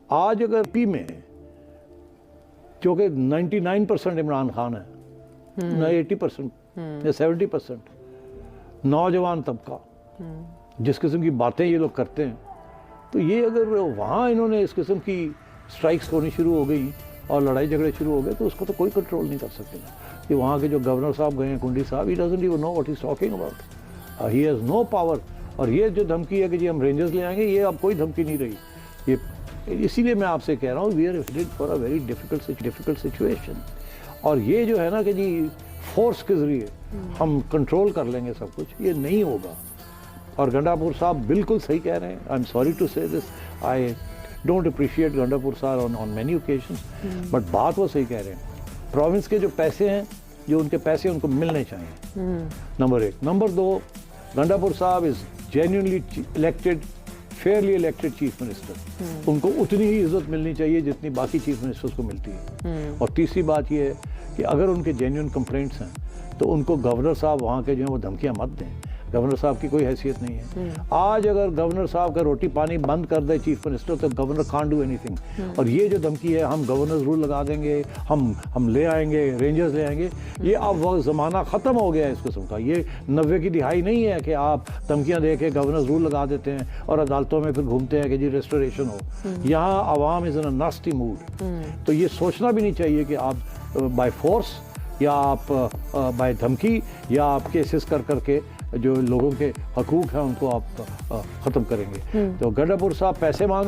आज अगर पी में क्योंकि 99% इमरान खान है ना 80% या 70% नौजवान तबका जिस किस्म की बातें ये लोग करते हैं, तो ये अगर वहाँ इन्होंने इस किस्म की स्ट्राइक्स होनी शुरू हो गई और लड़ाई झगड़े शुरू हो गए तो उसको तो कोई कंट्रोल नहीं कर सकेगा। कि वहाँ के जो गवर्नर साहब गए हैं कुंडी साहब, he doesn't even know what he is talking about, he has no power. और ये जो धमकी है कि जी हम रेंजर्स ले आएंगे, ये अब कोई धमकी नहीं रही। ये इसीलिए मैं आपसे कह रहा हूँ we are headed for a very difficult situation. और ये जो है ना कि जी फोर्स के ज़रिए हम कंट्रोल कर लेंगे सब कुछ, ये नहीं होगा। और गंडापुर साहब बिल्कुल सही कह रहे हैं। आई एम सॉरी टू से this, I don't appreciate Gandapur साहब ऑन मैनी ओकेजन्स, बट बात वो सही कह रहे हैं। प्रोविंस के जो पैसे हैं, जो उनके पैसे उनको मिलने चाहिए, नंबर 1। नंबर 2, गंडापुर साहब is genuinely elected, Fairlie elected chief minister. उनको उतनी ही इज्जत मिलनी चाहिए जितनी बाकी चीफ मिनिस्टर्स को मिलती है। और तीसरी बात यह है कि अगर उनके जेन्युइन कंप्लेंट्स हैं तो उनको गवर्नर साहब वहाँ के जो हैं वो धमकियाँ मत दें। गवर्नर साहब की कोई हैसियत नहीं है। आज अगर गवर्नर साहब का रोटी पानी बंद कर दे चीफ मिनिस्टर तो गवर्नर कांट डू एनीथिंग। और ये जो धमकी है हम गवर्नर्स रूल लगा देंगे, हम ले आएंगे, रेंजर्स ले आएंगे, ये अब वो ज़माना ख़त्म हो गया है इस किस्म का। ये 90 की दिहाई नहीं है कि आप धमकियाँ दे के गवर्नर्स रूल लगा देते हैं और अदालतों में फिर घूमते हैं कि जी रेस्टोरेशन हो। यहाँ आवाम is in a nasty mood. तो ये सोचना भी नहीं चाहिए कि आप बाय फोर्स या आप बाय धमकी या आप केसेस कर करके जो लोगों के हकूक़ हैं उनको आप ख़त्म करेंगे। तो गंडापुर साहब पैसे मांग